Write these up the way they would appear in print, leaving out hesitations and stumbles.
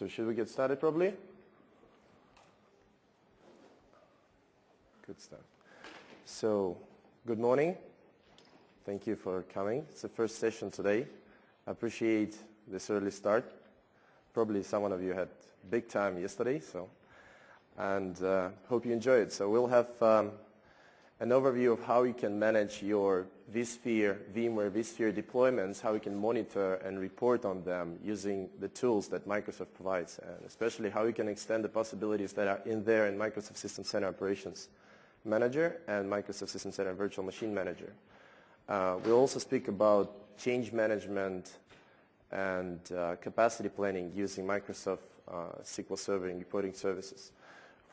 So should we get started probably? Good start. So, good morning. Thank you for coming. It's the first session today. I appreciate this early start. Probably some of you had big time yesterday, and hope you enjoy it. So we'll have an overview of how you can manage your vSphere, VMware vSphere deployments, how you can monitor and report on them using the tools that Microsoft provides, and especially how you can extend the possibilities that are in there in Microsoft System Center Operations Manager and Microsoft System Center Virtual Machine Manager. We'll also speak about change management and capacity planning using Microsoft SQL Server and reporting services.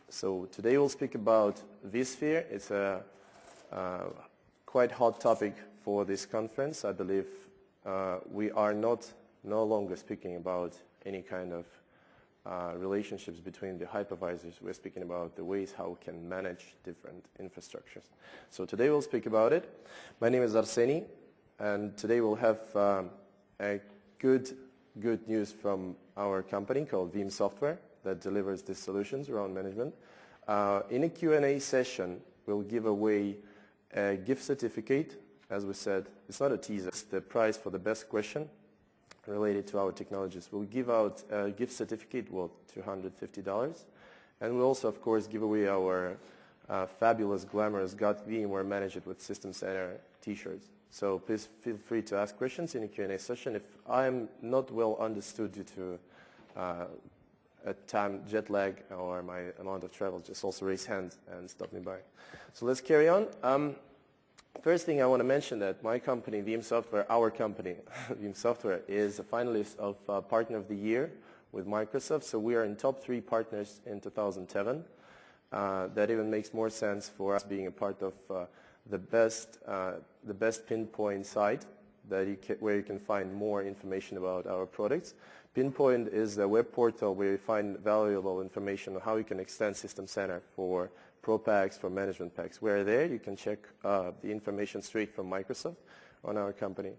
So today we'll speak about vSphere. It's a quite hot topic for this conference. I believe we are no longer speaking about any kind of relationships between the hypervisors. We're speaking about the ways how we can manage different infrastructures. So today we'll speak about it. My name is Arseny, and today we'll have a good news from our company called Veeam Software that delivers these solutions around management. In a Q&A session, we'll give away a gift certificate. As we said, it's not a teaser, it's the prize for the best question related to our technologies. We'll give out a gift certificate worth $250. And we'll also, of course, give away our fabulous, glamorous Got VMware Manage It with System Center t-shirts. So please feel free to ask questions in the Q&A session. If I'm not well understood due to a time jet lag or my amount of travel, just also raise hand and stop me by. So let's carry on. First thing I want to mention that my company, Veeam Software, our company, Veeam Software, is a finalist of Partner of the Year with Microsoft. So we are in top 3 partners in 2007. That even makes more sense for us being a part of the best pinpoint site where you can find more information about our products. Pinpoint is a web portal where you find valuable information on how you can extend System Center for Pro Packs, for management packs. Where there, you can check the information straight from Microsoft on our company.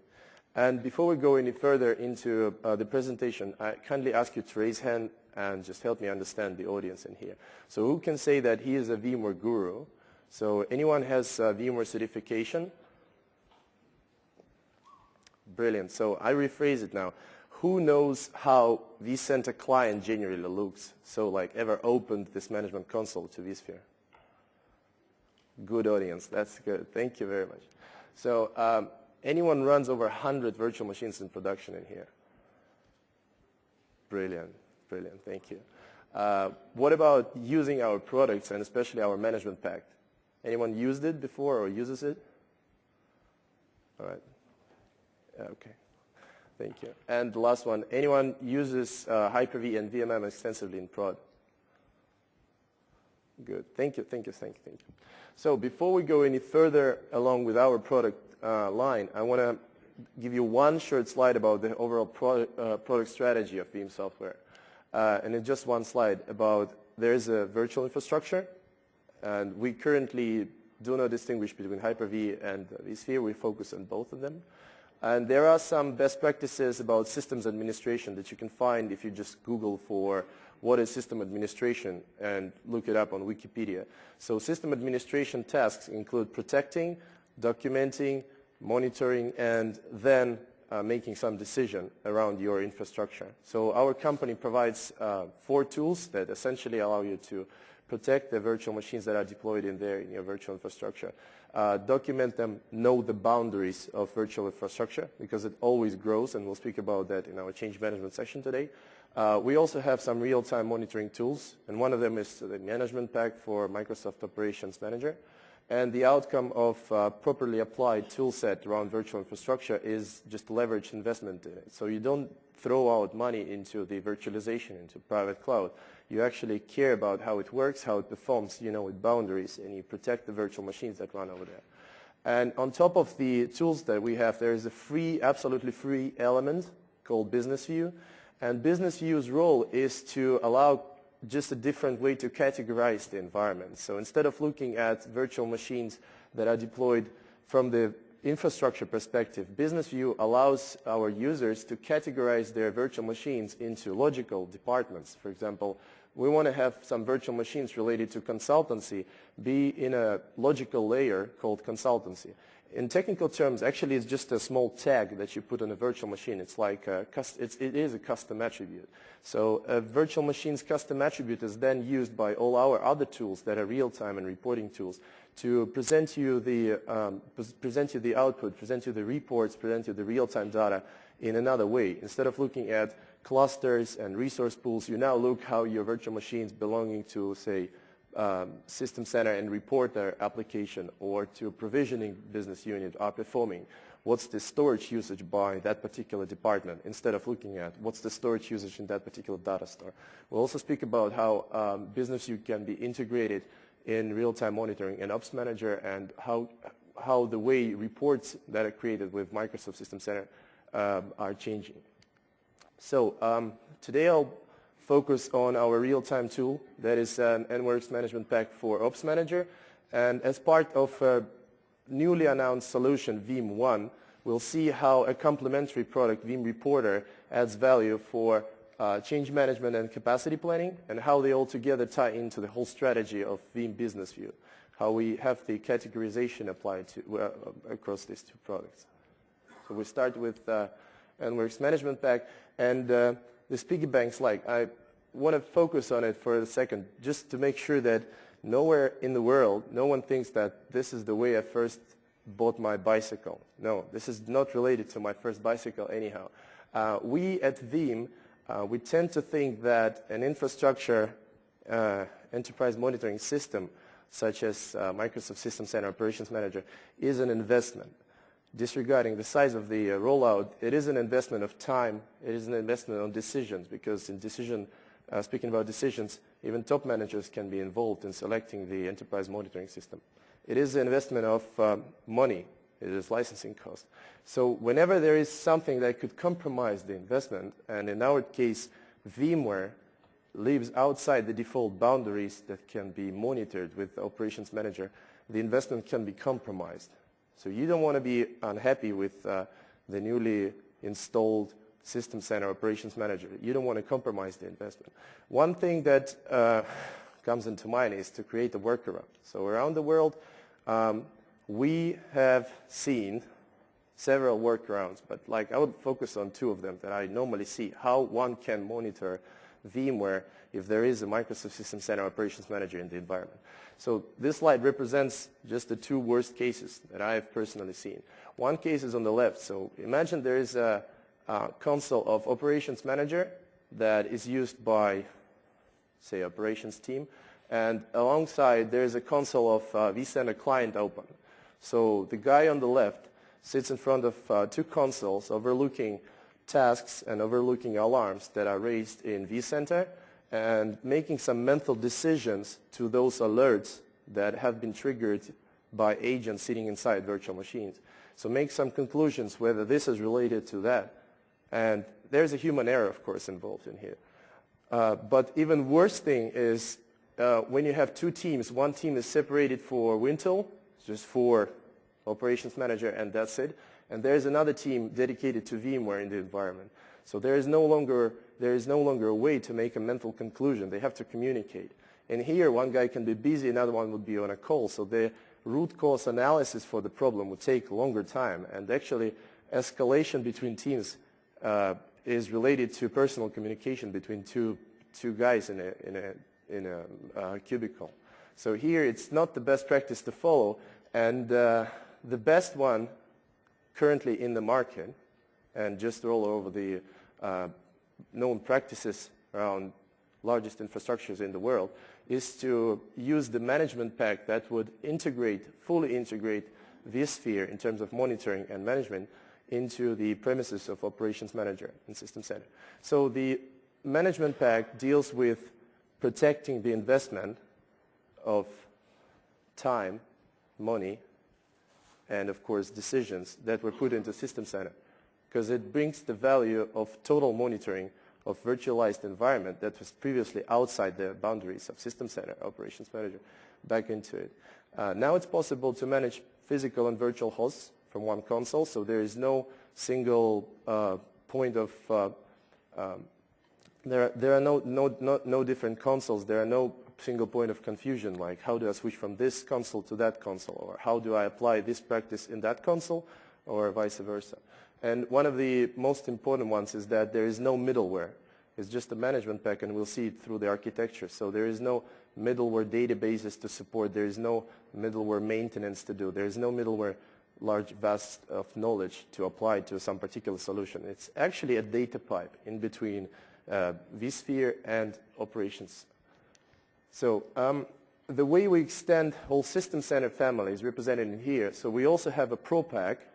And before we go any further into the presentation, I kindly ask you to raise hand and just help me understand the audience in here. So who can say that he is a VMware guru? So anyone has VMware certification? Brilliant. So I rephrase it now. Who knows how vCenter client generally looks? So like ever opened this management console to vSphere? Good audience. That's good. Thank you very much. So anyone runs over 100 virtual machines in production in here? Brilliant. Brilliant. Thank you. What about using our products and especially our management pack? Anyone used it before or uses it? All right. Okay. Thank you. And the last one, anyone uses Hyper-V and VMM extensively in prod? Good. Thank you. So before we go any further along with our product line, I want to give you one short slide about the overall product strategy of Veeam Software. And in just one slide about there is a virtual infrastructure, and we currently do not distinguish between Hyper-V and vSphere. We focus on both of them. And there are some best practices about systems administration that you can find if you just Google for what is system administration and look it up on Wikipedia. So system administration tasks include protecting, documenting, monitoring, and then making some decision around your infrastructure. So our company provides 4 tools that essentially allow you to protect the virtual machines that are deployed in there in your virtual infrastructure. Document them, know the boundaries of virtual infrastructure because it always grows, and we'll speak about that in our change management section today. We also have some real-time monitoring tools, and one of them is the management pack for Microsoft Operations Manager. And the outcome of properly applied tool set around virtual infrastructure is just leverage investment in it. So you don't throw out money into the virtualization, into private cloud. You actually care about how it works, how it performs, with boundaries, and you protect the virtual machines that run over there. And on top of the tools that we have, there is a free, absolutely free element called Business View. And Business View's role is to allow just a different way to categorize the environment. So instead of looking at virtual machines that are deployed from the infrastructure perspective, Business View allows our users to categorize their virtual machines into logical departments. For example, we want to have some virtual machines related to consultancy be in a logical layer called consultancy. In technical terms, actually, it's just a small tag that you put on a virtual machine. It's like it is a custom attribute. So a virtual machine's custom attribute is then used by all our other tools that are real-time and reporting tools to present you the output, present you the reports, present you the real-time data in another way. Instead of looking at clusters and resource pools, you now look how your virtual machines belonging to, say, System Center and Reporter application or to a provisioning business unit are performing. What's the storage usage by that particular department, instead of looking at what's the storage usage in that particular data store. We'll also speak about how Business View can be integrated in real-time monitoring and Ops Manager, and how the way reports that are created with Microsoft System Center are changing. So today I'll focus on our real-time tool that is an NWorks management pack for Ops Manager. And as part of a newly announced solution, Veeam 1, we'll see how a complementary product, Veeam Reporter, adds value for change management and capacity planning, and how they all together tie into the whole strategy of Veeam Business View, how we have the categorization applied to, across these two products. So we start with NWorks management pack, and this piggy bank slide, I want to focus on it for a second, just to make sure that nowhere in the world, no one thinks that this is the way I first bought my bicycle. No, this is not related to my first bicycle anyhow. We at Veeam, we tend to think that an infrastructure enterprise monitoring system, such as Microsoft System Center Operations Manager, is an investment. Disregarding the size of the rollout, it is an investment of time, it is an investment on decisions, because in speaking about decisions, even top managers can be involved in selecting the enterprise monitoring system. It is an investment of money, it is licensing cost. So whenever there is something that could compromise the investment, and in our case, VMware lives outside the default boundaries that can be monitored with the Operations Manager, the investment can be compromised. So you don't want to be unhappy with the newly installed System Center Operations Manager. You don't want to compromise the investment. One thing that comes into mind is to create a workaround. So around the world, we have seen several workarounds, but I would focus on two of them that I normally see, how one can monitor VMware if there is a Microsoft System Center Operations Manager in the environment. So this slide represents just the two worst cases that I have personally seen. One case is on the left. So imagine there is a console of Operations Manager that is used by, say, operations team, and alongside there is a console of vCenter client open. So the guy on the left sits in front of two consoles overlooking tasks and overlooking alarms that are raised in vCenter, and making some mental decisions to those alerts that have been triggered by agents sitting inside virtual machines. So make some conclusions whether this is related to that. And there's a human error, of course, involved in here. But even worse thing is when you have two teams, one team is separated for Wintel, just for Operations Manager, and that's it. And there's another team dedicated to VMware in the environment. So there is no longer a way to make a mental conclusion. They have to communicate. And here, one guy can be busy, another one would be on a call. So the root cause analysis for the problem would take longer time. And actually, escalation between teams is related to personal communication between two guys in a cubicle. So here, it's not the best practice to follow. And the best one currently in the market, and just roll over the known practices around largest infrastructures in the world, is to use the management pack that would fully integrate vSphere in terms of monitoring and management into the premises of Operations Manager and System Center. So the management pack deals with protecting the investment of time, money, and of course decisions that were put into System Center, because it brings the value of total monitoring of virtualized environment that was previously outside the boundaries of System Center Operations Manager back into it. Now it's possible to manage physical and virtual hosts from one console, so there is no single point of there are no different consoles. There are no single point of confusion, like how do I switch from this console to that console, or how do I apply this practice in that console, or vice versa. And one of the most important ones is that there is no middleware. It's just a management pack, and we'll see it through the architecture. So there is no middleware databases to support. There is no middleware maintenance to do. There is no middleware large vast of knowledge to apply to some particular solution. It's actually a data pipe in between vSphere and operations. So the way we extend whole system center family is represented in here. So we also have a Pro Pack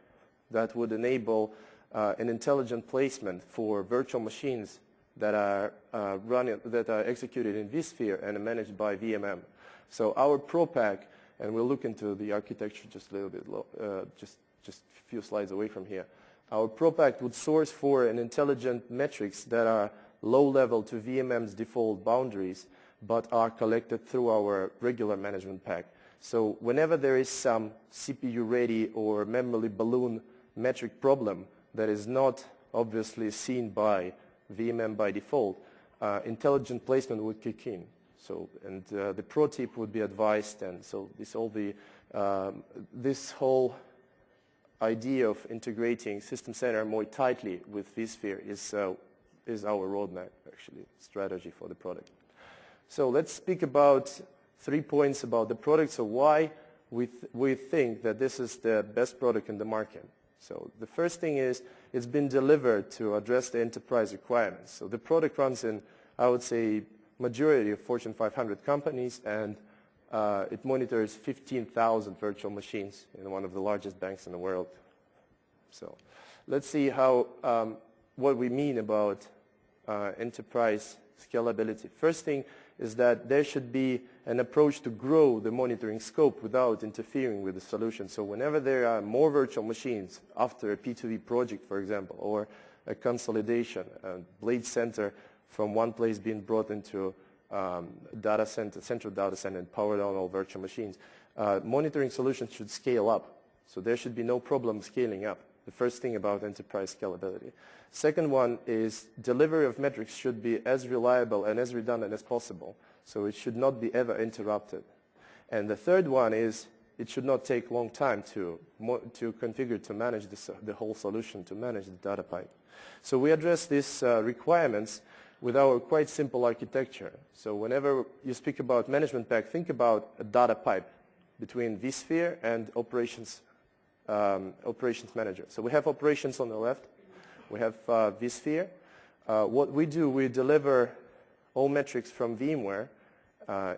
that would enable an intelligent placement for virtual machines that are executed in vSphere and are managed by VMM. So our Pro Pack, and we'll look into the architecture just a little bit, just a few slides away from here. Our Pro Pack would source for an intelligent metrics that are low level to VMM's default boundaries, but are collected through our regular management pack. So whenever there is some CPU ready or memory balloon metric problem that is not obviously seen by VMM by default, intelligent placement would kick in. So, and the pro tip would be advised, and so this whole idea of integrating System Center more tightly with vSphere is our roadmap, actually, strategy for the product. So let's speak about 3 points about the product. So why we think that this is the best product in the market. So the first thing is it's been delivered to address the enterprise requirements. So the product runs in, I would say, majority of Fortune 500 companies, and it monitors 15,000 virtual machines in one of the largest banks in the world. So let's see how what we mean about enterprise scalability. First thing is that there should be an approach to grow the monitoring scope without interfering with the solution. So whenever there are more virtual machines after a P2V project, for example, or a consolidation, a blade center from one place being brought into data center, central data center, and power down all virtual machines, monitoring solutions should scale up. So there should be no problem scaling up. The first thing about enterprise scalability. Second one is delivery of metrics should be as reliable and as redundant as possible. So it should not be ever interrupted. And the third one is it should not take a long time to configure, to manage the whole solution, to manage the data pipe. So we address these requirements with our quite simple architecture. So whenever you speak about management pack, think about a data pipe between vSphere and operations manager. So we have operations on the left. We have vSphere. What we do, we deliver all metrics from VMware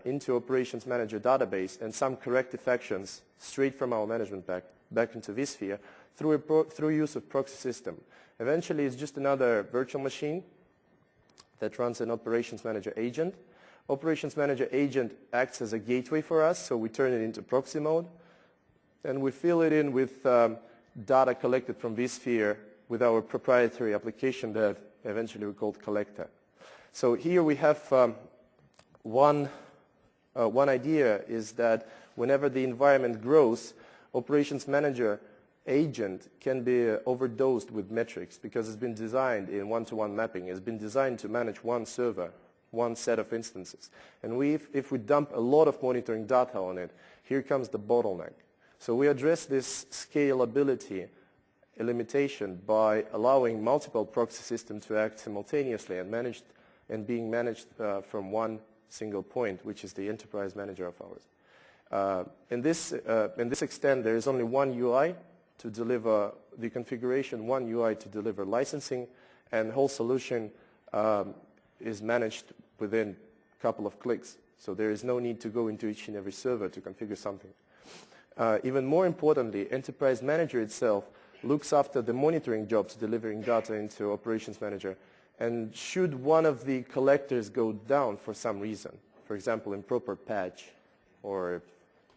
into operations manager database and some corrective actions straight from our management pack back into vSphere through use of proxy system. Eventually, it's just another virtual machine that runs an operations manager agent. Operations manager agent acts as a gateway for us, so we turn it into proxy mode. And we fill it in with data collected from vSphere with our proprietary application that eventually we called Collector. So here we have one idea is that whenever the environment grows, operations manager agent can be overdosed with metrics because it's been designed in one-to-one mapping. It's been designed to manage one server, one set of instances. And if we dump a lot of monitoring data on it, here comes the bottleneck. So we address this scalability limitation by allowing multiple proxy systems to act simultaneously and being managed from one single point, which is the enterprise manager of ours. In this extent, there is only one UI to deliver the configuration, one UI to deliver licensing, and the whole solution is managed within a couple of clicks. So there is no need to go into each and every server to configure something. Even more importantly, Enterprise Manager itself looks after the monitoring jobs, delivering data into Operations Manager. And should one of the collectors go down for some reason, for example, improper patch or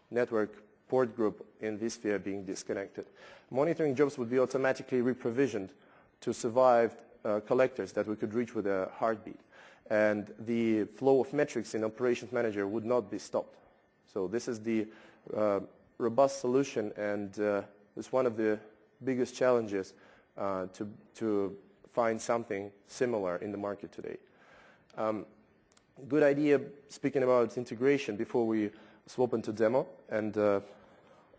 network port group in vSphere being disconnected, monitoring jobs would be automatically reprovisioned to survive collectors that we could reach with a heartbeat. And the flow of metrics in Operations Manager would not be stopped. So this is the robust solution and is one of the biggest challenges to find something similar in the market today. Good idea, speaking about integration, before we swap into demo, and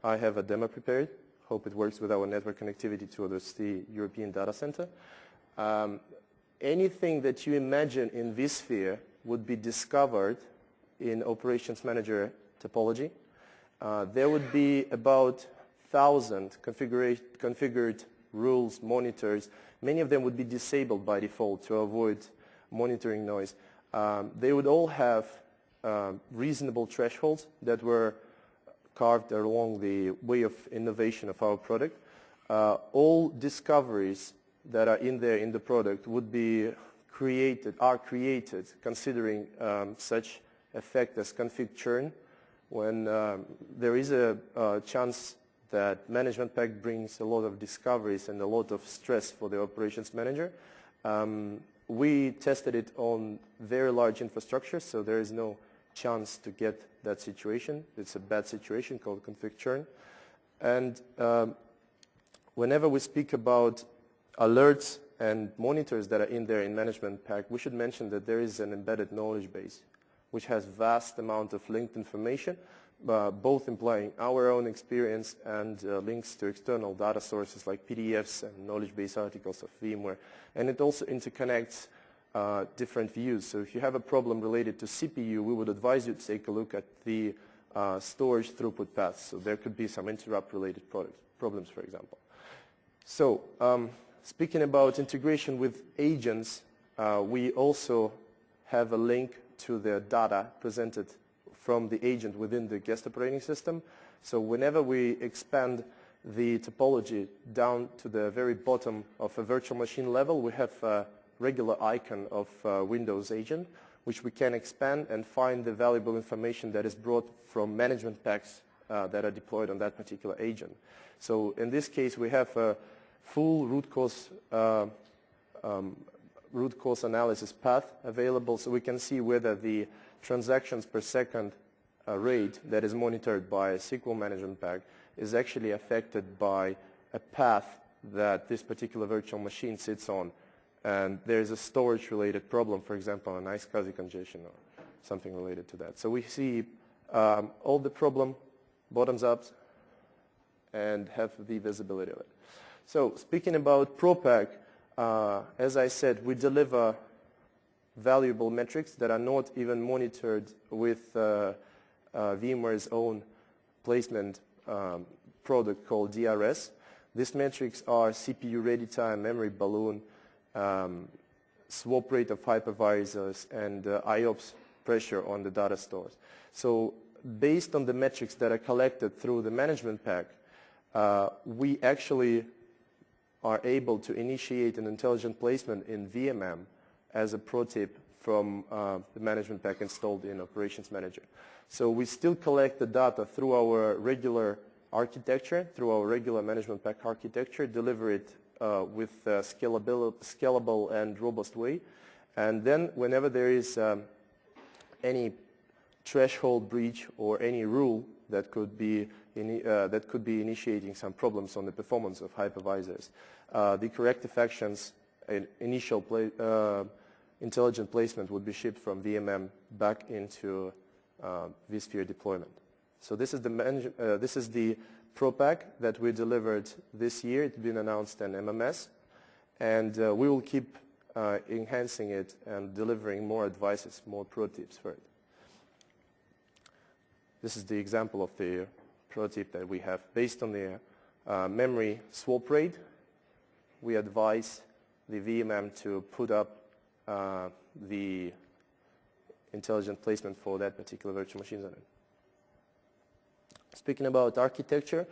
I have a demo prepared. Hope it works with our network connectivity to the European data center. Anything that you imagine in vSphere would be discovered in Operations Manager topology. There would be about 1,000 configured rules, monitors. Many of them would be disabled by default to avoid monitoring noise. They would all have reasonable thresholds that were carved along the way of innovation of our product. All discoveries that are in there in the product would be created considering such effect as config churn, when there is a chance that management pack brings a lot of discoveries and a lot of stress for the operations manager. We tested it on very large infrastructure, so there is no chance to get that situation. It's a bad situation called config churn. And whenever we speak about alerts and monitors that are in there in management pack, we should mention that there is an embedded knowledge base which has vast amount of linked information, both implying our own experience and links to external data sources like PDFs and knowledge base articles of VMware. And it also interconnects different views. So if you have a problem related to CPU, we would advise you to take a look at the storage throughput paths. So there could be some interrupt-related problems, for example. So speaking about integration with agents, we also have a link to the data presented from the agent within the guest operating system. So whenever we expand the topology down to the very bottom of a virtual machine level, we have a regular icon of Windows agent, which we can expand and find the valuable information that is brought from management packs that are deployed on that particular agent. So in this case, we have a full root cause analysis path available, so we can see whether the transactions per second rate that is monitored by a SQL management pack is actually affected by a path that this particular virtual machine sits on. And there's a storage-related problem, for example, an iSCSI congestion or something related to that. So we see all the problem bottoms up and have the visibility of it. So speaking about ProPack, as I said, we deliver valuable metrics that are not even monitored with VMware's own placement product called DRS. These metrics are CPU ready time, memory balloon, swap rate of hypervisors, and IOPS pressure on the data stores. So based on the metrics that are collected through the management pack, we actually are able to initiate an intelligent placement in VMM as a pro tip from the management pack installed in Operations Manager. So we still collect the data through our regular architecture, through our regular management pack architecture, deliver it with a scalable and robust way. And then whenever there is any threshold breach or any rule that could be initiating some problems on the performance of hypervisors, the corrective actions and initial intelligent placement would be shipped from VMM back into vSphere deployment. So this is the ProPack that we delivered this year. It's been announced in MMS, and we will keep enhancing it and delivering more advices, more pro tips for it. This is the example of the pro tip that we have. Based on the memory swap rate, we advise the VMM to put up the intelligent placement for that particular virtual machine on it. Speaking about architecture,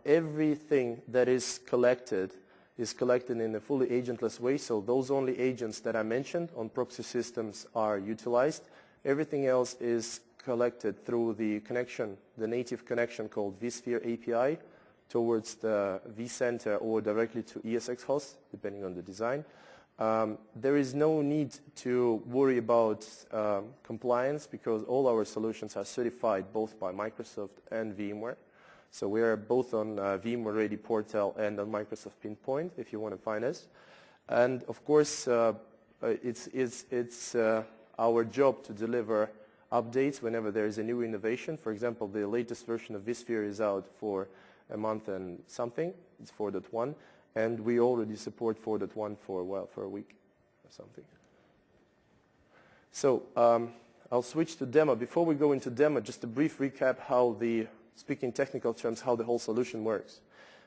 everything that is collected in a fully agentless way, so those only agents that I mentioned on proxy systems are utilized. Everything else is collected through the connection, the native connection called vSphere API towards the vCenter or directly to ESX hosts, depending on the design. There is no need to worry about compliance because all our solutions are certified both by Microsoft and VMware. So we are both on Veeam already portal and on Microsoft Pinpoint if you want to find us. And of course, it's our job to deliver updates whenever there is a new innovation. For example, the latest version of vSphere is out for a month and something. It's 4.1. And we already support 4.1 for, well, for a week or something. So I'll switch to demo. Before we go into demo, just a brief recap how speaking technical terms, how the whole solution works.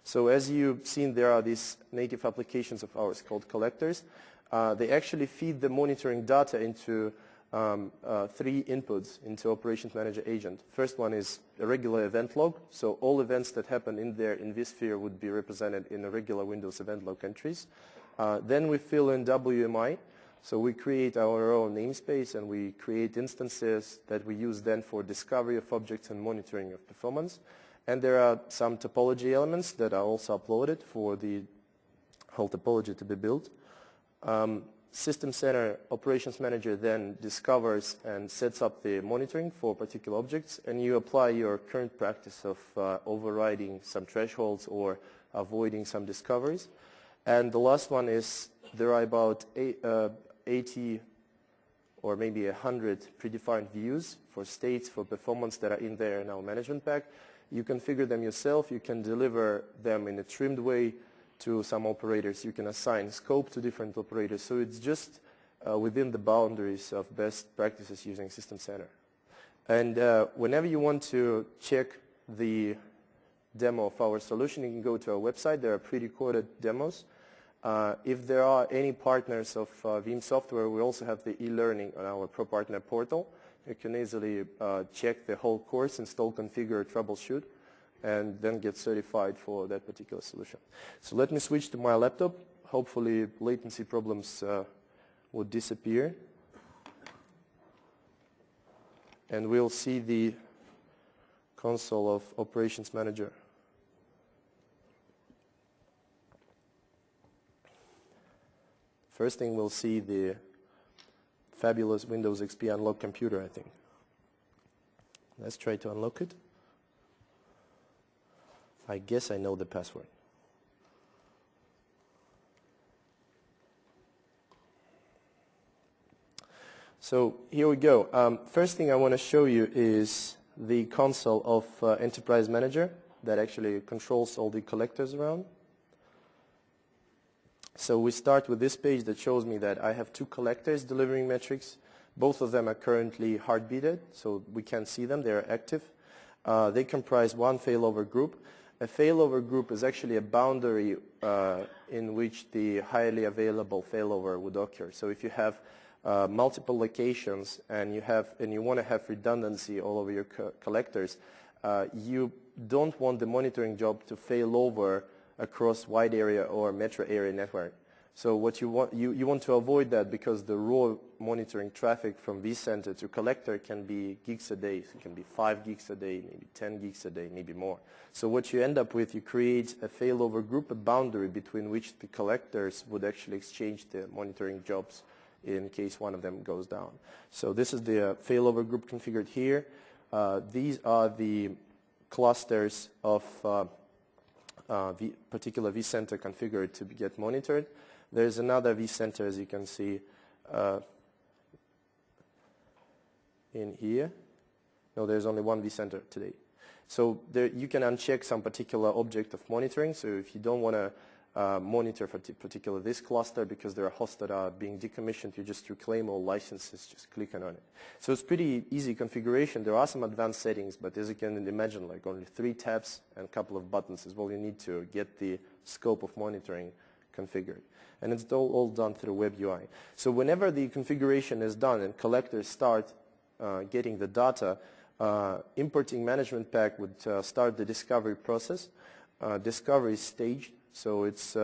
So as you've seen, there are these native applications of ours called collectors. They actually feed the monitoring data into 3 inputs into Operations Manager agent. First one is a regular event log. So all events that happen in there in vSphere would be represented in a regular Windows event log entries. Then we fill in WMI. So we create our own namespace and we create instances that we use then for discovery of objects and monitoring of performance. And there are some topology elements that are also uploaded for the whole topology to be built. System Center Operations Manager then discovers and sets up the monitoring for particular objects, and you apply your current practice of overriding some thresholds or avoiding some discoveries. And the last one is there are about 80 or maybe 100 predefined views for states, for performance that are in there in our management pack. You configure them yourself. You can deliver them in a trimmed way to some operators. You can assign scope to different operators. So it's just within the boundaries of best practices using System Center. And whenever you want to check the demo of our solution, you can go to our website. There are pre-recorded demos. If there are any partners of Veeam software, we also have the e-learning on our Pro Partner portal. You can easily check the whole course, install, configure, troubleshoot, and then get certified for that particular solution. So let me switch to my laptop. Hopefully latency problems will disappear. And we'll see the console of Operations Manager. First thing we'll see the fabulous Windows XP Unlock computer, I think. Let's try to unlock it. I guess I know the password. So here we go. First thing I want to show you is the console of Enterprise Manager that actually controls all the collectors around. So we start with this page that shows me that I have 2 collectors delivering metrics. Both of them are currently heartbeated, so we can see them. They are active. They comprise one failover group. A failover group is actually a boundary in which the highly available failover would occur. So if you have multiple locations and you want to have redundancy all over your collectors, you don't want the monitoring job to fail over across wide area or metro area network. So what you want to avoid that, because the raw monitoring traffic from vCenter to collector can be gigs a day. So it can be 5 gigs a day, maybe 10 gigs a day, maybe more. So what you end up with, you create a failover group, a boundary between which the collectors would actually exchange the monitoring jobs in case one of them goes down. So this is the failover group configured here. These are the clusters of particular vCenter configured to get monitored. There's another vCenter, as you can see, in here. No, there's only one vCenter today. So there, you can uncheck some particular object of monitoring. So if you don't want to monitor for particular this cluster because there are hosts that are being decommissioned, you just reclaim all licenses, just clicking on it. So it's pretty easy configuration. There are some advanced settings, but as you can imagine, like only 3 tabs and a couple of buttons is all you need to get the scope of monitoring configured. And it's all done through web UI. So whenever the configuration is done and collectors start getting the data, importing management pack would start the discovery process. Discovery is staged. So it's,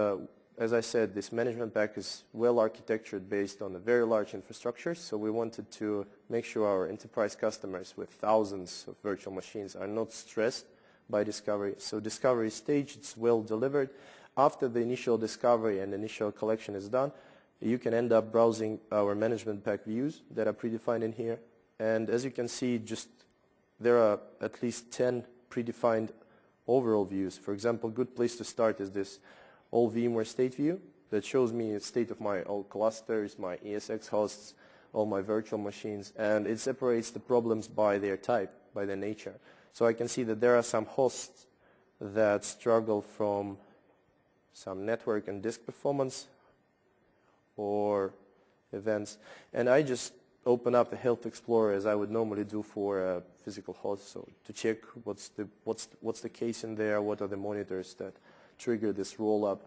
as I said, this management pack is well architectured based on a very large infrastructure. So we wanted to make sure our enterprise customers with thousands of virtual machines are not stressed by discovery. So discovery is staged, it's well delivered. After the initial discovery and initial collection is done, you can end up browsing our management pack views that are predefined in here. And as you can see, there are at least 10 predefined overall views. For example, a good place to start is this all VMware state view that shows me the state of my all clusters, my ESX hosts, all my virtual machines, and it separates the problems by their type, by their nature. So I can see that there are some hosts that struggle from some network and disk performance or events, and I just open up the Health Explorer as I would normally do for a physical host, so to check what's the case in there, what are the monitors that trigger this roll-up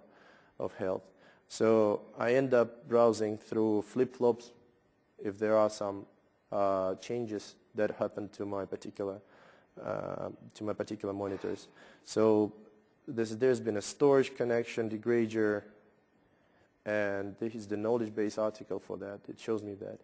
of health. So I end up browsing through flip-flops if there are some changes that happen to my particular monitors. So there's been a storage connection degrader, and this is the knowledge base article for that. It shows me that.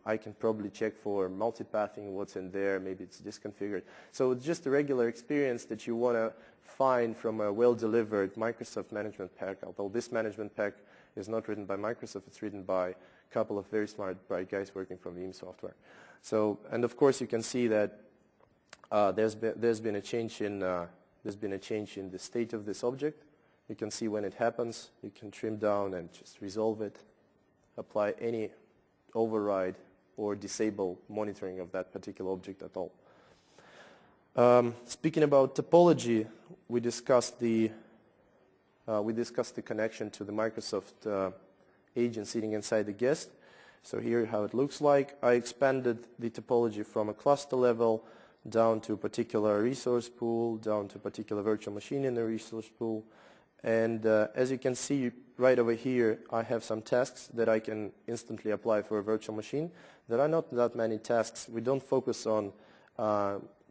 I can probably check for multipathing, what's in there, maybe it's disconfigured. So it's just a regular experience that you want to find from a well-delivered Microsoft management pack, although this management pack is not written by Microsoft, it's written by a couple of very smart, bright guys working from Veeam Software. So, and of course you can see that there's been a change in the state of this object. You can see when it happens. You can trim down and just resolve it, apply any override or disable monitoring of that particular object at all. Speaking about topology, we discussed the connection to the Microsoft agent sitting inside the guest. So here how it looks like. I expanded the topology from a cluster level down to a particular resource pool, down to a particular virtual machine in the resource pool. And as you can see right over here, I have some tasks that I can instantly apply for a virtual machine. There are not that many tasks. We don't focus on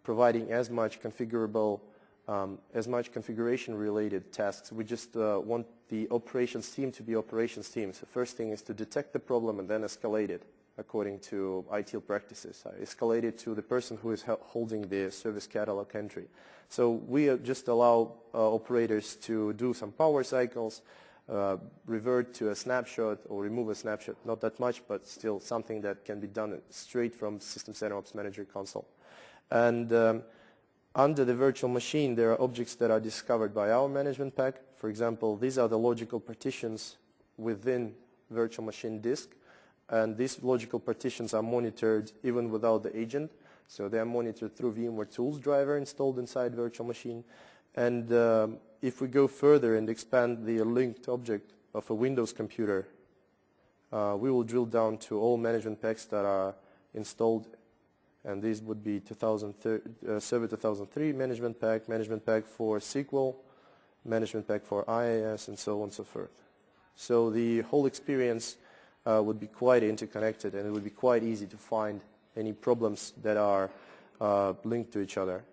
providing as much configuration-related tasks. We just want the operations team to be operations teams. The first thing is to detect the problem and then escalate it according to ITIL practices. I escalate it to the person who is holding the service catalog entry. So we just allow operators to do some power cycles, revert to a snapshot or remove a snapshot. Not that much, but still something that can be done straight from System Center Ops Manager console. And under the virtual machine, there are objects that are discovered by our management pack. For example, these are the logical partitions within virtual machine disk. And these logical partitions are monitored even without the agent. So they are monitored through VMware Tools driver installed inside virtual machine. And if we go further and expand the linked object of a Windows computer, we will drill down to all management packs that are installed. And these would be Server 2003 management pack for SQL, management pack for IIS, and so on and so forth. So the whole experience would be quite interconnected, and it would be quite easy to find any problems that are linked to each other.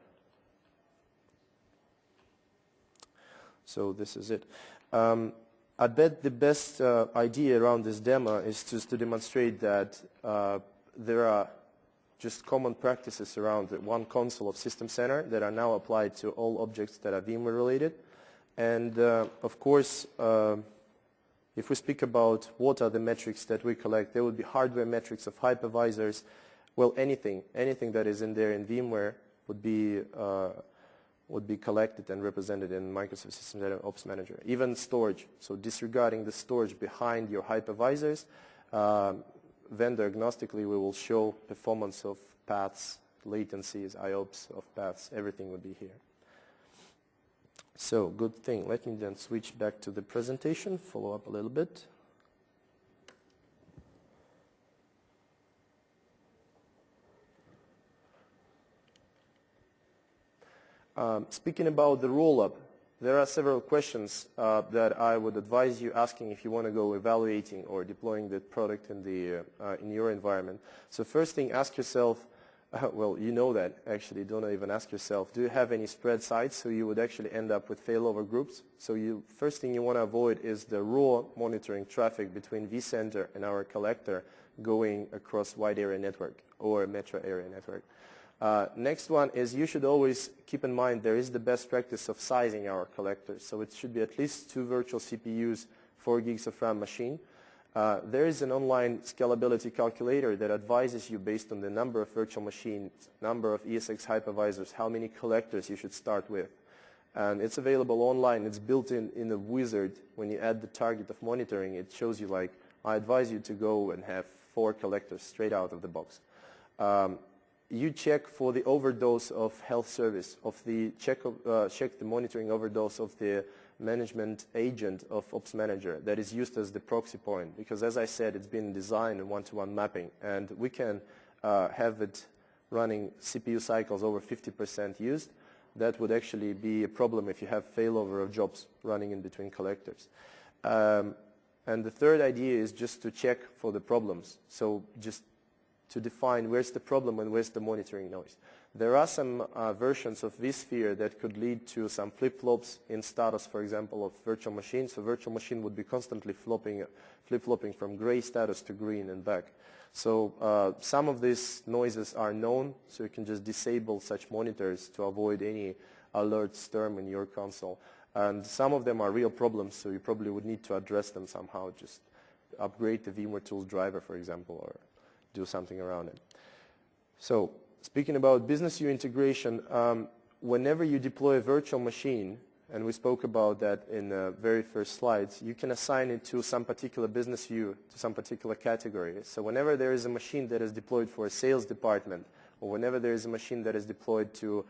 So this is it. I bet the best idea around this demo is just to demonstrate that there are just common practices around one console of System Center that are now applied to all objects that are VMware related. And of course, if we speak about what are the metrics that we collect, there would be hardware metrics of hypervisors. Well, anything that is in there in VMware would be collected and represented in Microsoft System Center Ops Manager. Even storage, so disregarding the storage behind your hypervisors, vendor agnostically we will show performance of paths, latencies, IOPS of paths, everything would be here. So, good thing. Let me then switch back to the presentation, follow up a little bit. Speaking about the roll-up, there are several questions that I would advise you asking if you want to go evaluating or deploying the product in your environment. So first thing, ask yourself, well, you know that, actually, don't even ask yourself, do you have any spread sites so you would actually end up with failover groups? So first thing you want to avoid is the raw monitoring traffic between vCenter and our collector going across wide area network or metro area network. Next one is you should always keep in mind there is the best practice of sizing our collectors. So it should be at least 2 virtual CPUs, 4 gigs of RAM machine. There is an online scalability calculator that advises you based on the number of virtual machines, number of ESX hypervisors, how many collectors you should start with. And it's available online. It's built in a wizard. When you add the target of monitoring, it shows you like, I advise you to go and have 4 collectors straight out of the box. You check for the overdose of health service, check the monitoring overdose of the management agent of ops manager that is used as the proxy point. Because as I said, it's been designed in one-to-one mapping. And we can have it running CPU cycles over 50% used. That would actually be a problem if you have failover of jobs running in between collectors. And the third idea is just to check for the problems. So just to define where's the problem and where's the monitoring noise. There are some versions of vSphere that could lead to some flip-flops in status, for example, of virtual machines. So virtual machine would be constantly flip-flopping from gray status to green and back. So some of these noises are known, so you can just disable such monitors to avoid any alert storm in your console. And some of them are real problems, so you probably would need to address them somehow. Just upgrade the VMware Tools driver, for example, or do something around it. So speaking about business view integration, whenever you deploy a virtual machine, and we spoke about that in the very first slides, you can assign it to some particular business view, to some particular category. So whenever there is a machine that is deployed for a sales department, or whenever there is a machine that is deployed to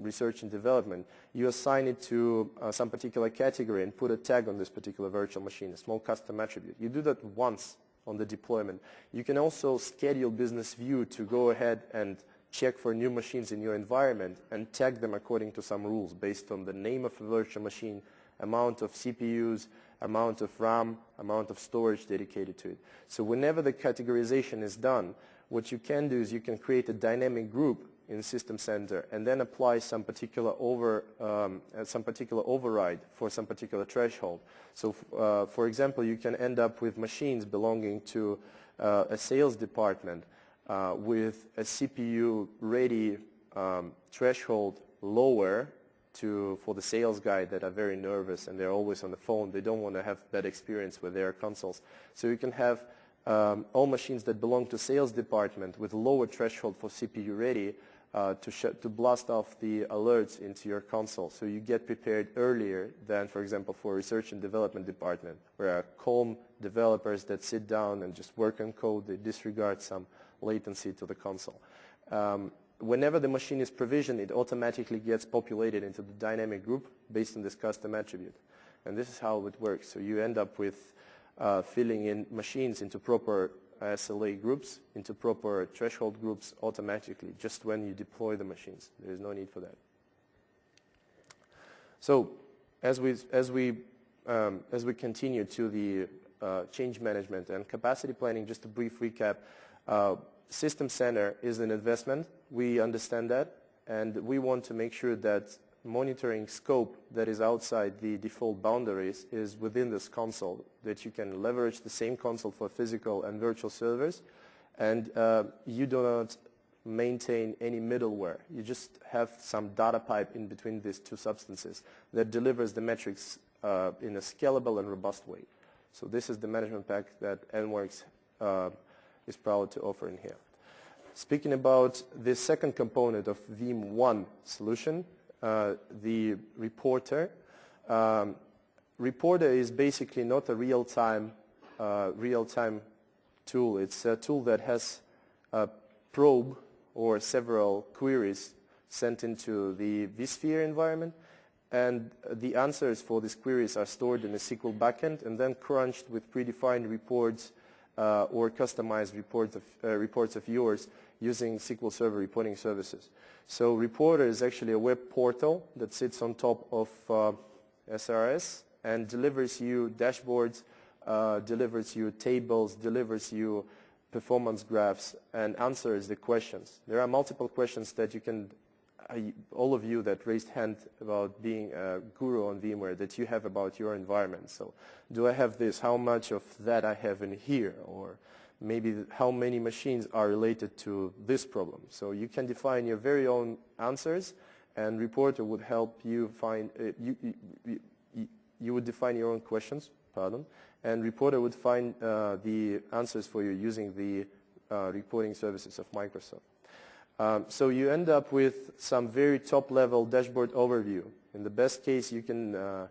research and development, you assign it to some particular category and put a tag on this particular virtual machine, a small custom attribute. You do that once on the deployment. You can also schedule business view to go ahead and check for new machines in your environment and tag them according to some rules based on the name of a virtual machine, amount of CPUs, amount of RAM, amount of storage dedicated to it. So whenever the categorization is done, what you can do is you can create a dynamic group in System Center and then apply some particular override for some particular threshold. So for example, you can end up with machines belonging to a sales department with a CPU ready threshold lower for the sales guy that are very nervous and they're always on the phone. They don't want to have bad experience with their consoles. So you can have all machines that belong to sales department with lower threshold for CPU ready to blast off the alerts into your console. So you get prepared earlier than, for example, for research and development department, where are calm developers that sit down and just work on code. They disregard some latency to the console. Whenever the machine is provisioned, it automatically gets populated into the dynamic group based on this custom attribute. And this is how it works. So you end up with filling in machines into proper SLA groups, into proper threshold groups automatically, just when you deploy the machines. There is no need for that. So as we continue to the change management and capacity planning, just a brief recap, System Center is an investment. We understand that, and we want to make sure that monitoring scope that is outside the default boundaries is within this console, that you can leverage the same console for physical and virtual servers, and you do not maintain any middleware. You just have some data pipe in between these two substances that delivers the metrics in a scalable and robust way. So this is the management pack that NWorks is proud to offer in here. Speaking about the second component of Veeam One solution, the reporter. Reporter is basically not a real-time tool. It's a tool that has a probe or several queries sent into the vSphere environment, and the answers for these queries are stored in a SQL backend and then crunched with predefined reports or customized reports of yours using SQL Server reporting services. So Reporter is actually a web portal that sits on top of SRS and delivers you dashboards, delivers you tables, delivers you performance graphs, and answers the questions. There are multiple questions that you can, all of you that raised hand about being a guru on VMware, that you have about your environment. So do I have this? How much of that I have in here? Or maybe how many machines are related to this problem? So you can define your very own answers, and Reporter would help you find, you would define your own questions, and Reporter would find the answers for you using the reporting services of Microsoft. So you end up with some very top-level dashboard overview In the best case, you can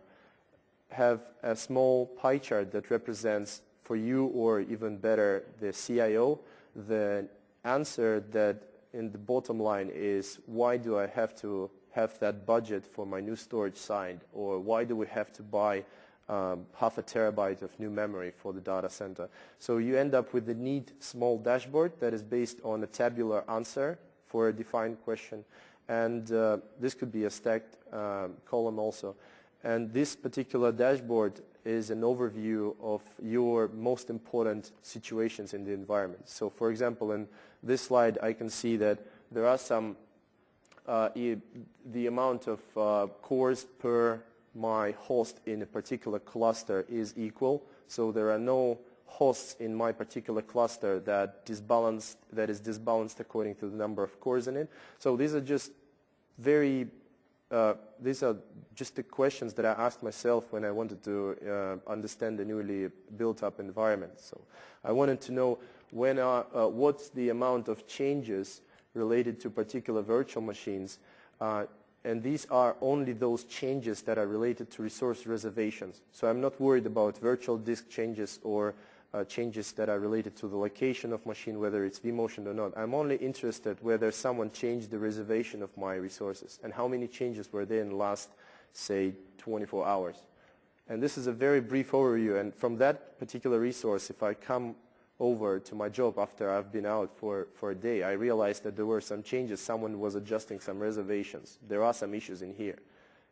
have a small pie chart that represents for you, or even better, the CIO, the answer that in the bottom line is, why do I have to have that budget for my new storage signed, or why do we have to buy half a terabyte of new memory for the data center? So you end up with a neat small dashboard that is based on a tabular answer for a defined question, and this could be a stacked column also. And this particular dashboard is an overview of your most important situations in the environment. So for example, in this slide, I can see that there are some, the amount of cores per my host in a particular cluster is equal. So there are no hosts in my particular cluster that is disbalanced according to the number of cores in it. So these are just these are just the questions that I asked myself when I wanted to understand the newly built-up environment. So I wanted to know what's the amount of changes related to particular virtual machines, and these are only those changes that are related to resource reservations. So I'm not worried about virtual disk changes or changes that are related to the location of machine, whether it's vMotion or not. I'm only interested whether someone changed the reservation of my resources and how many changes were there in the last, say, 24 hours. And this is a very brief overview, and from that particular resource, if I come over to my job after I've been out for a day, I realized that there were some changes. Someone was adjusting some reservations. There are some issues in here.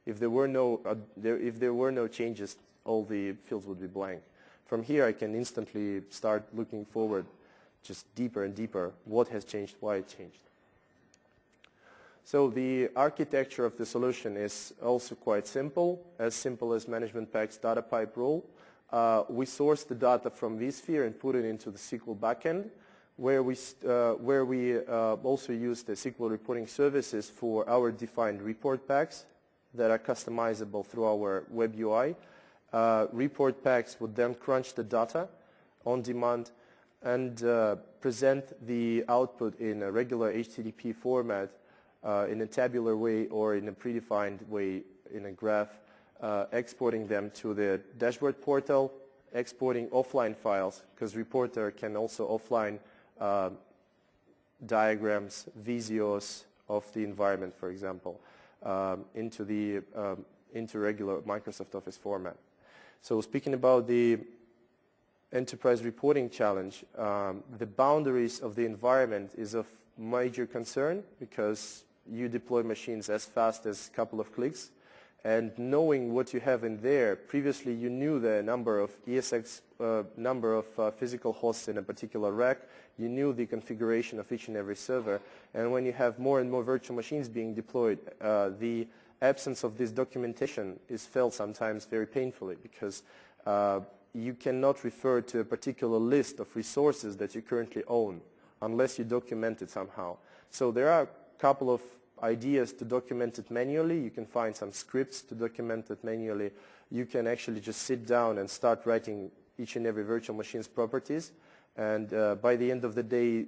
If there were no changes, all the fields would be blank. From here, I can instantly start looking forward just deeper and deeper. What has changed, why it changed. So the architecture of the solution is also quite simple as management pack's data pipe rule. We source the data from vSphere and put it into the SQL backend, where we also use the SQL reporting services for our defined report packs that are customizable through our web UI. Report packs would then crunch the data on demand and present the output in a regular HTTP format in a tabular way or in a predefined way in a graph, exporting them to the dashboard portal, exporting offline files, because Reporter can also offline diagrams, visuals of the environment, for example, into regular Microsoft Office format. So speaking about the enterprise reporting challenge, the boundaries of the environment is of major concern because you deploy machines as fast as a couple of clicks. And knowing what you have in there, previously you knew the number of ESX, number of physical hosts in a particular rack, you knew the configuration of each and every server, and when you have more and more virtual machines being deployed, the absence of this documentation is felt sometimes very painfully because you cannot refer to a particular list of resources that you currently own unless you document it somehow. So there are a couple of ideas to document it manually. You can find some scripts to document it manually. You can actually just sit down and start writing each and every virtual machine's properties, and by the end of the day,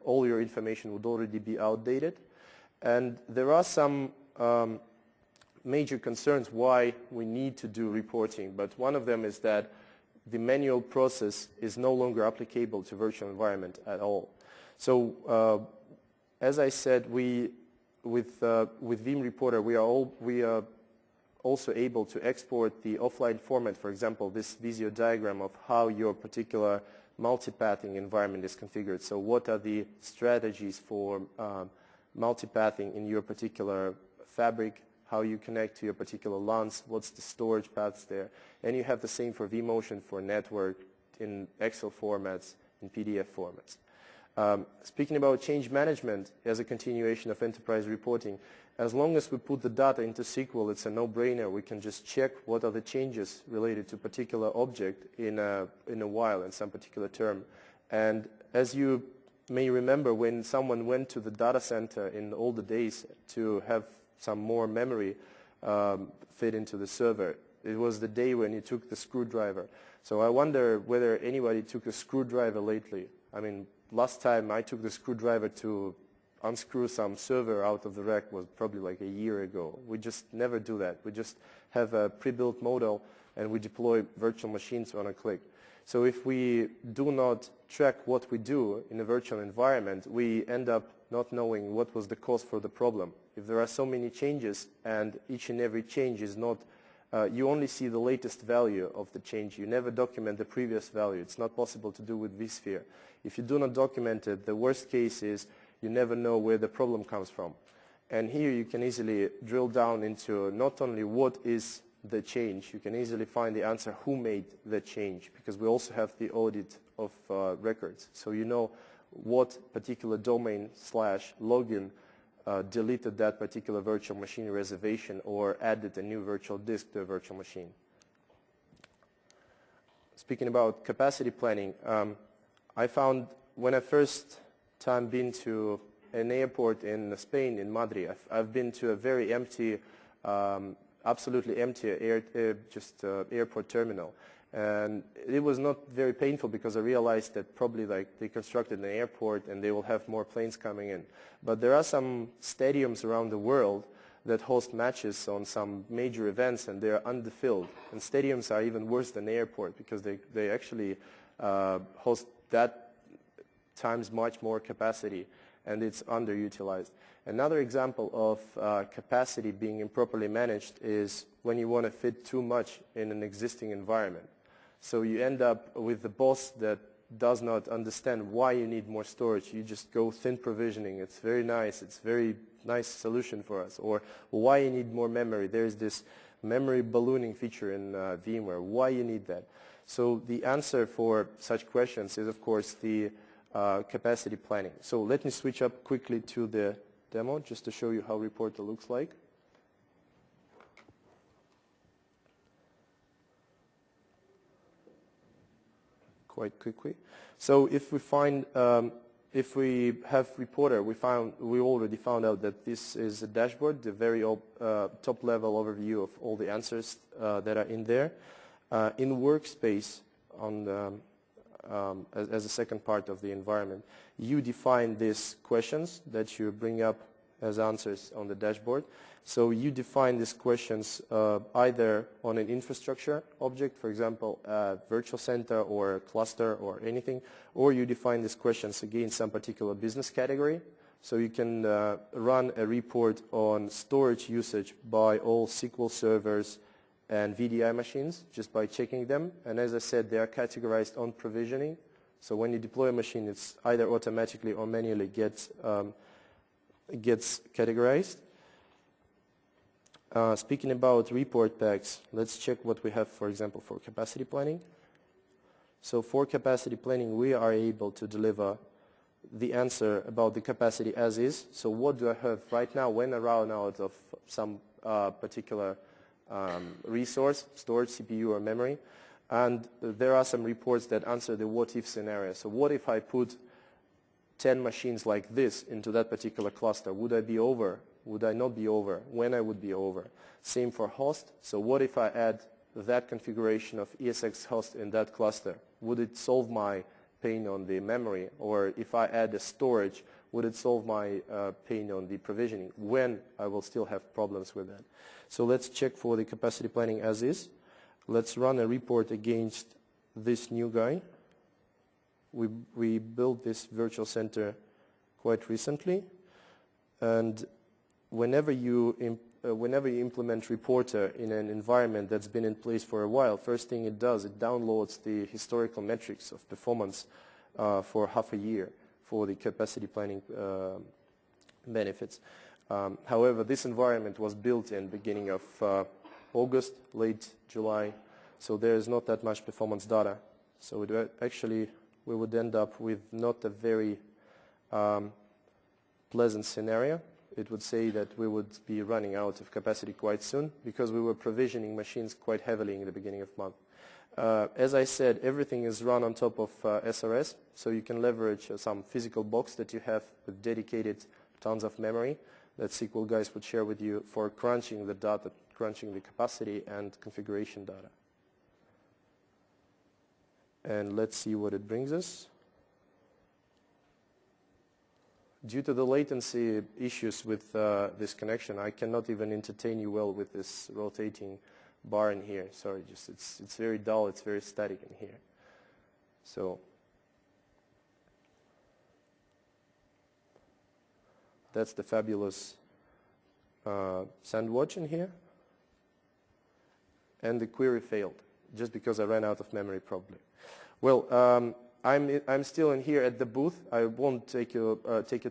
all your information would already be outdated. And there are some major concerns why we need to do reporting, but one of them is that the manual process is no longer applicable to virtual environment at all. So as I said, with Vim Reporter, we are also able to export the offline format, for example, this Visio diagram of how your particular multipathing environment is configured. So what are the strategies for multipathing in your particular fabric, how you connect to your particular LANs, what's the storage paths there. And you have the same for vMotion, for network, in Excel formats, in PDF formats. Speaking about change management as a continuation of enterprise reporting, as long as we put the data into SQL, it's a no-brainer. We can just check what are the changes related to a particular object in a while, in some particular term. And as you may remember, when someone went to the data center in all the days to have some more memory fit into the server, it was the day when you took the screwdriver. So I wonder whether anybody took a screwdriver lately. I mean, last time I took the screwdriver to unscrew some server out of the rack was probably like a year ago. We just never do that. We just have a pre-built model and we deploy virtual machines on a click. So if we do not track what we do in a virtual environment, we end up not knowing what was the cause for the problem. If there are so many changes and each and every change is not, you only see the latest value of the change. You never document the previous value. It's not possible to do with vSphere. If you do not document it, the worst case is you never know where the problem comes from. And here you can easily drill down into not only what is the change, you can easily find the answer who made the change, because we also have the audit of records. So you know what particular domain / login deleted that particular virtual machine reservation or added a new virtual disk to a virtual machine. Speaking about capacity planning, I found when I first time been to an airport in Spain, in Madrid, I've been to a very empty, absolutely empty airport terminal. And it was not very painful because I realized that probably like they constructed an airport and they will have more planes coming in. But there are some stadiums around the world that host matches on some major events and they're underfilled. And stadiums are even worse than the airport because they actually host that times much more capacity and it's underutilized. Another example of capacity being improperly managed is when you want to fit too much in an existing environment. So you end up with the boss that does not understand why you need more storage. You just go thin provisioning. It's very nice. It's a very nice solution for us. Or why you need more memory. There's this memory ballooning feature in VMware. Why you need that? So the answer for such questions is, of course, the capacity planning. So let me switch up quickly to the demo just to show you how Reporter looks like. Quite quickly. So if we find, if we have Reporter, we already found out that this is a dashboard, the very top level overview of all the answers that are in there. In Workspace, on as a second part of the environment, you define these questions that you bring up as answers on the dashboard. So you define these questions either on an infrastructure object, for example, a virtual center or a cluster or anything, or you define these questions against some particular business category. So you can run a report on storage usage by all SQL servers and VDI machines just by checking them. And as I said, they are categorized on provisioning. So when you deploy a machine, it's either automatically or manually gets categorized. Speaking about report packs, let's check what we have, for example, for capacity planning. So for capacity planning, we are able to deliver the answer about the capacity as is. So what do I have right now when I run out of some particular resource, storage, CPU, or memory? And there are some reports that answer the what-if scenario. So what if I put 10 machines like this into that particular cluster? Would I be over? Would I not be over? When I would be over? Same for host. So what if I add that configuration of ESX host in that cluster? Would it solve my pain on the memory? Or if I add a storage, would it solve my pain on the provisioning? When I will still have problems with that? So let's check for the capacity planning as is. Let's run a report against this new guy. We built this virtual center quite recently, and whenever you implement Reporter in an environment that's been in place for a while, first thing it does, it downloads the historical metrics of performance for half a year for the capacity planning benefits. However, this environment was built in beginning of August, late July, so there is not that much performance data. So actually, we would end up with not a very pleasant scenario. It would say that we would be running out of capacity quite soon because we were provisioning machines quite heavily in the beginning of month. As I said, everything is run on top of SRS, so you can leverage some physical box that you have with dedicated tons of memory that SQL guys would share with you for crunching the data, crunching the capacity and configuration data. And let's see what it brings us. Due to the latency issues with this connection, I cannot even entertain you well with this rotating bar in here. Sorry, just it's very dull, it's very static in here. So that's the fabulous sandwich in here. And the query failed, just because I ran out of memory probably. Well, I'm still in here at the booth. I won't take your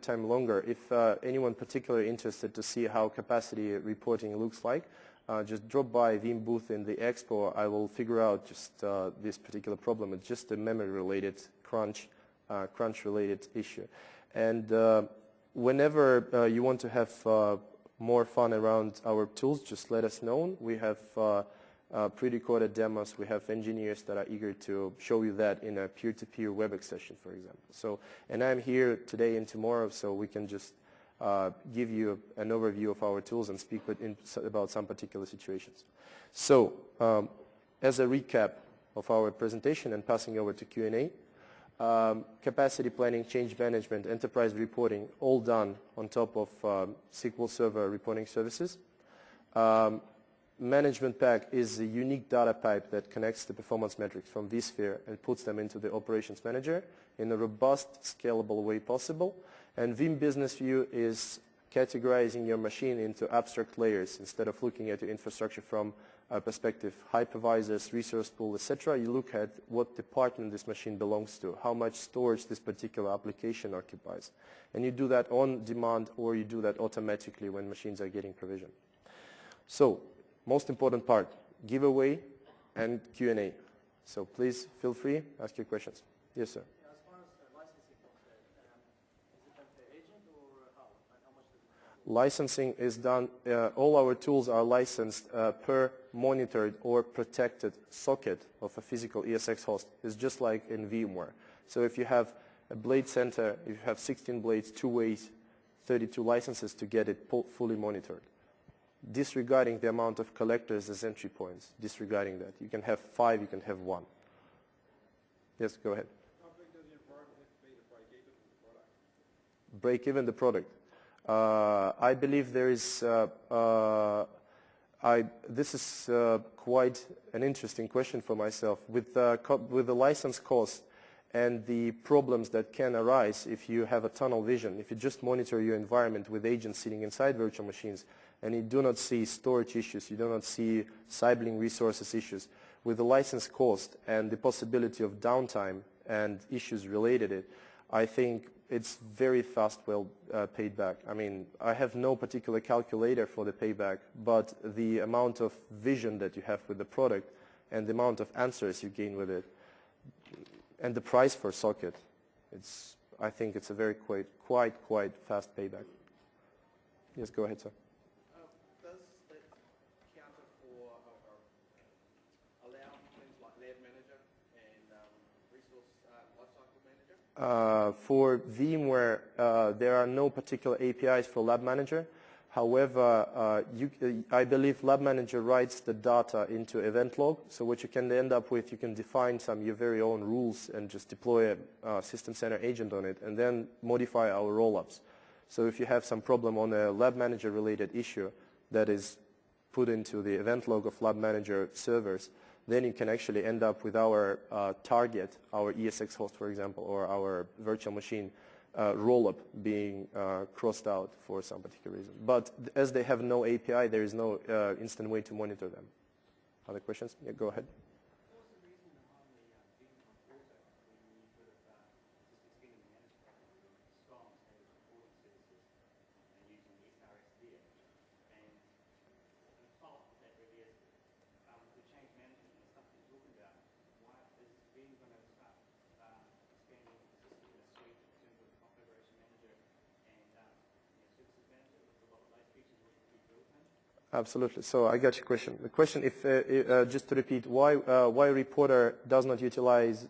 time longer. If anyone particularly interested to see how capacity reporting looks like, just drop by Vim booth in the expo. I will figure out just this particular problem. It's just a memory-related crunch-related issue. And whenever you want to have more fun around our tools, just let us know. We have pre-recorded demos. We have engineers that are eager to show you that in a peer-to-peer WebEx session, for example. So, and I'm here today and tomorrow, so we can just give you an overview of our tools and speak about some particular situations. So, as a recap of our presentation and passing over to Q&A, capacity planning, change management, enterprise reporting, all done on top of SQL Server reporting services. Management pack is a unique data pipe that connects the performance metrics from vSphere and puts them into the operations manager in a robust, scalable way possible. And Vim Business View is categorizing your machine into abstract layers. Instead of looking at your infrastructure from a perspective, hypervisors, resource pool, etc., you look at what department this machine belongs to, how much storage this particular application occupies. And you do that on demand, or you do that automatically when machines are getting provisioned. So, most important part, giveaway and Q&A. So please feel free, ask your questions. Yes, sir. Yeah, as far as licensing concerned, is it done per agent or how? And how much does it cost? Licensing is done, all our tools are licensed per monitored or protected socket of a physical ESX host. It's just like in VMware. So if you have a blade center, if you have 16 blades, 2 ways, 32 licenses to get it fully monitored. Disregarding the amount of collectors as entry points, disregarding that. You can have 5, you can have 1. Yes, go ahead. How big does your environment have to be to break even with the product? Break even the product. I believe there is, this is quite an interesting question for myself. With the license cost and the problems that can arise if you have a tunnel vision, if you just monitor your environment with agents sitting inside virtual machines, and you do not see storage issues, you do not see sibling resources issues. With the license cost and the possibility of downtime and issues related to it, I think it's very fast paid back. I mean, I have no particular calculator for the payback, but the amount of vision that you have with the product and the amount of answers you gain with it, and the price for socket, I think it's a very quite fast payback. Yes, go ahead, sir. Does it counter for allow things like lab manager and resource lifecycle manager? For VMware, there are no particular APIs for Lab Manager. However, I believe Lab Manager writes the data into event log. So what you can end up with, you can define your very own rules and just deploy a System Center agent on it and then modify our rollups. So if you have some problem on a Lab Manager related issue that is put into the event log of Lab Manager servers, then you can actually end up with our target, our ESX host, for example, or our virtual machine rollup being crossed out for some particular reason. But as they have no API, there is no instant way to monitor them. Other questions? Yeah, go ahead. What was the reason behind the Vim reporter when you sort of just extending the management with SCOMs and reporting services and using the SRS there? And on top of that really is the change management and the stuff that you're talking about. Why is Vim going to start expanding this particular suite in terms of configuration manager and services manager with a lot of those features which will be built in? Absolutely. So I got your question. The question, just to repeat, why Reporter does not utilize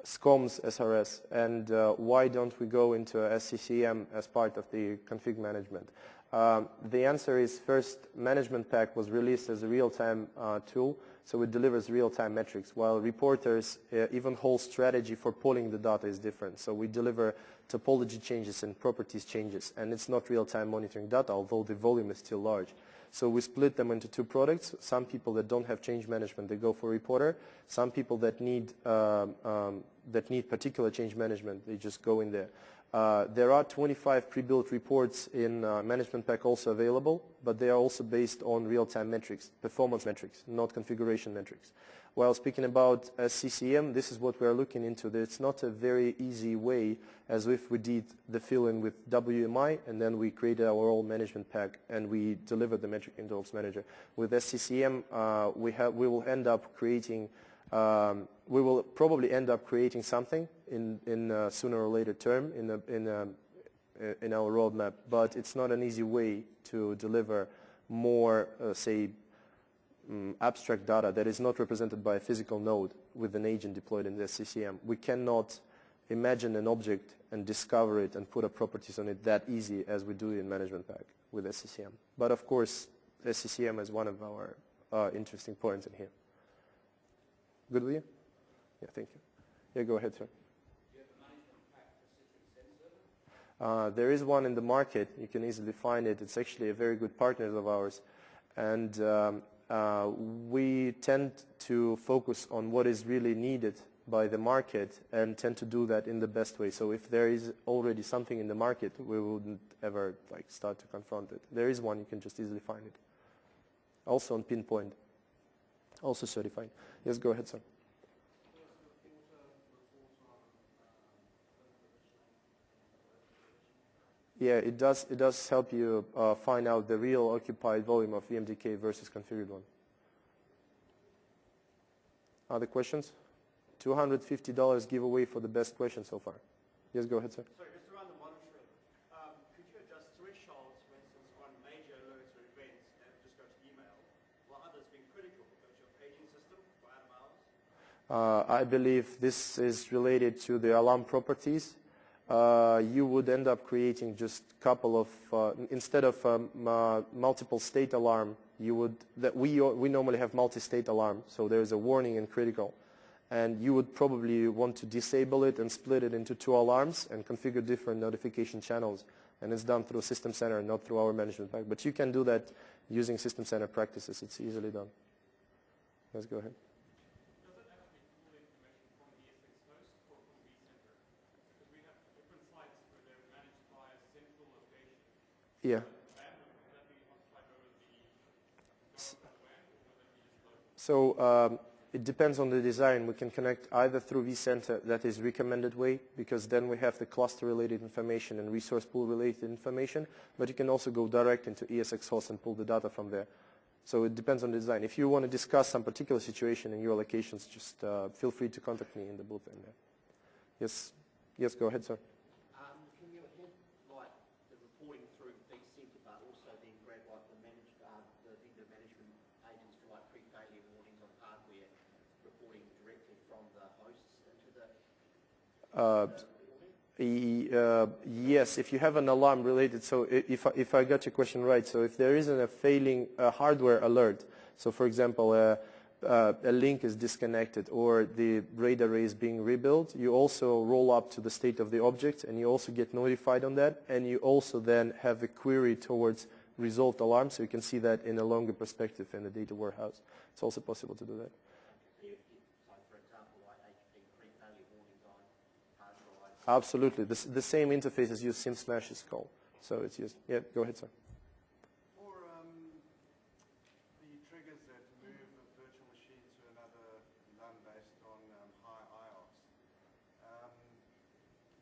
SCOM's SRS, and why don't we go into SCCM as part of the config management? The answer is first, Management Pack was released as a real-time tool, so it delivers real-time metrics, while Reporters, even whole strategy for pulling the data is different. So we deliver topology changes and properties changes, and it's not real-time monitoring data, although the volume is still large. So we split them into two products. Some people that don't have change management, they go for Reporter. Some people that need particular change management, they just go in there. There are 25 pre-built reports in Management Pack also available, but they are also based on real-time metrics, performance metrics, not configuration metrics. While speaking about SCCM, this is what we are looking into. It's not a very easy way as if we did the fill-in with WMI and then we created our own Management Pack and we delivered the metric into Ops Manager. With SCCM, we will end up creating we will probably end up creating something in sooner or later term in our roadmap, but it's not an easy way to deliver more, abstract data that is not represented by a physical node with an agent deployed in the SCCM. We cannot imagine an object and discover it and put up properties on it that easy as we do in Management Pack with SCCM. But of course, SCCM is one of our interesting points in here. Good with you? Yeah, thank you. Yeah, go ahead, sir. Do you have a Management Pack for Citrix Sensor? There is one in the market. You can easily find it. It's actually a very good partner of ours. And we tend to focus on what is really needed by the market and tend to do that in the best way. So if there is already something in the market, we wouldn't ever start to confront it. There is one. You can just easily find it. Also on Pinpoint. Also certified. Yes, go ahead, sir. Yeah, it does help you find out the real occupied volume of VMDK versus configured one. Other questions? $250 giveaway for the best question so far. Yes, go ahead, sir. Sorry, just around the monitoring. Could you adjust thresholds, for instance, on major alerts or events and just go to email, while others being critical go to your paging system for out of hours? I believe this is related to the alarm properties. You would end up creating just a couple of, instead of multiple state alarm, we normally have multi-state alarm, so there's a warning and critical. And you would probably want to disable it and split it into two alarms and configure different notification channels. And it's done through System Center, not through our Management Pack. But you can do that using System Center practices. It's easily done. Let's go ahead. Does it actually pull information from the ESX host or from vCenter? Because we have different sites where they're managed by a central location. Yeah. So it depends on the design. We can connect either through vCenter, that is recommended way, because then we have the cluster-related information and resource pool-related information, but you can also go direct into ESX host and pull the data from there. So it depends on the design. If you want to discuss some particular situation in your locations, just feel free to contact me in the booth in there. Yes, go ahead, sir. Can you headlight the reporting through vCenter, but also then grab the vendor management agents for pre-failure warnings on hardware, reporting directly from the hosts into the yes, if you have an alarm related, so if I got your question right, so if there isn't a failing hardware alert, so for example, a link is disconnected or the RAID array is being rebuilt, you also roll up to the state of the object and you also get notified on that, and you also then have a query towards resolved alarm, so you can see that in a longer perspective in the data warehouse. It's also possible to do that. for example, HP pre-failure warnings on hard drives? Absolutely. The same interface is used, SimSmash is called. So it's used. Yeah, go ahead, sir. For the triggers that move a virtual machine to another LUN based on high IOPS,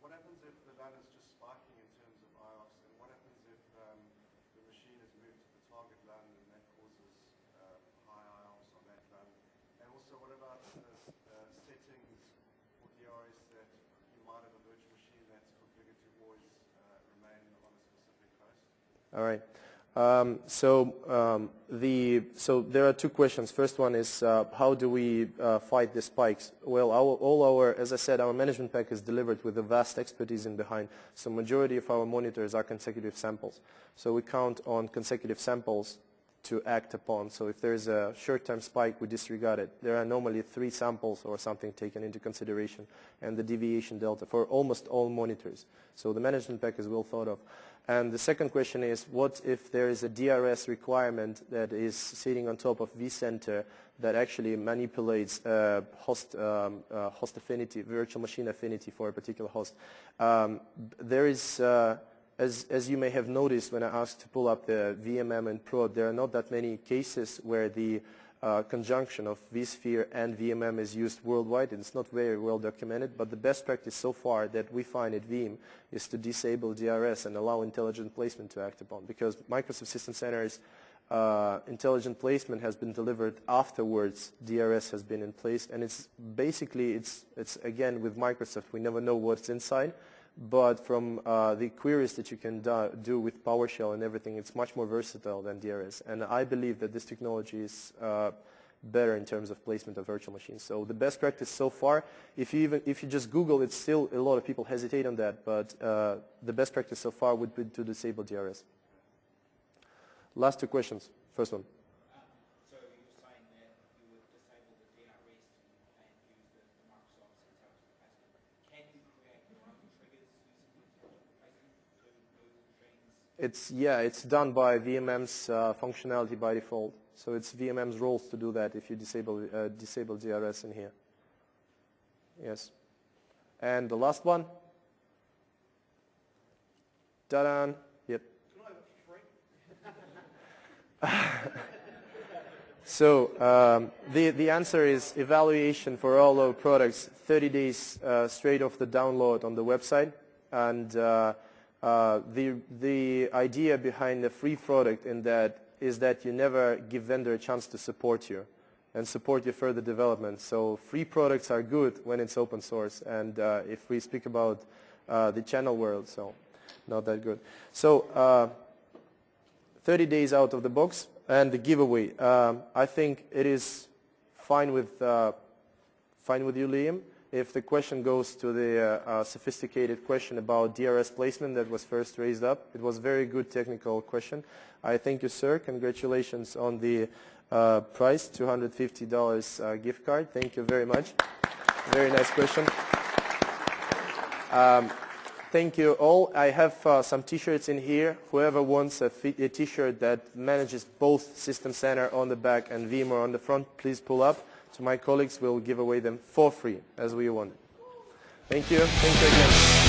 what happens if the LUN is just spiking in terms of IOPS, and what happens if the machine is moved to the target LUN and that causes high IOPS on that LUN? And also, what about the settings for DRS that you might have a virtual machine that's configured to always remain on a specific host? All right. So there are two questions. First one is how do we fight the spikes? Well, as I said, our management pack is delivered with a vast expertise in behind. So majority of our monitors are consecutive samples. So we count on consecutive samples to act upon. So if there's a short-term spike, we disregard it. There are normally 3 samples or something taken into consideration, and the deviation delta for almost all monitors. So the management pack is well thought of. And the second question is, what if there is a DRS requirement that is sitting on top of vCenter that actually manipulates host affinity, virtual machine affinity for a particular host? There is... As you may have noticed when I asked to pull up the VMM and prod, there are not that many cases where the conjunction of vSphere and VMM is used worldwide. It's not very well documented, but the best practice so far that we find at Veeam is to disable DRS and allow intelligent placement to act upon, because Microsoft System Center's intelligent placement has been delivered afterwards. DRS has been in place, and it's basically, it's again with Microsoft, we never know what's inside. But from the queries that you can do with PowerShell and everything, it's much more versatile than DRS. And I believe that this technology is better in terms of placement of virtual machines. So the best practice so far, if you just Google, it's still a lot of people hesitate on that. But the best practice so far would be to disable DRS. Last 2 questions. First one. So you're saying that you would disable the DRS and use the Microsoft's intelligent placement. Can you create your own triggers using the intelligent placement to move machines? It's done by VMM's functionality by default. So it's VMM's roles to do that if you disable DRS in here. Yes. And the last one. Ta-da! Yep. Can I have it for free? So the answer is evaluation for all our products, 30 days straight off the download on the website. And the idea behind the free product is that you never give vendor a chance to support you and support your further development. So free products are good when it's open source. And if we speak about the channel world, so not that good. So 30 days out of the box. And the giveaway, I think it is fine with you, Liam. If the question goes to the sophisticated question about DRS placement that was first raised up, it was a very good technical question. I thank you, sir. Congratulations on the prize, $250 gift card. Thank you very much. Very nice question. Thank you all. I have some T-shirts in here. Whoever wants a T-shirt that manages both System Center on the back and VMware on the front, please pull up. To my colleagues, we'll give away them for free, as we wanted. Thank you. Thank you again.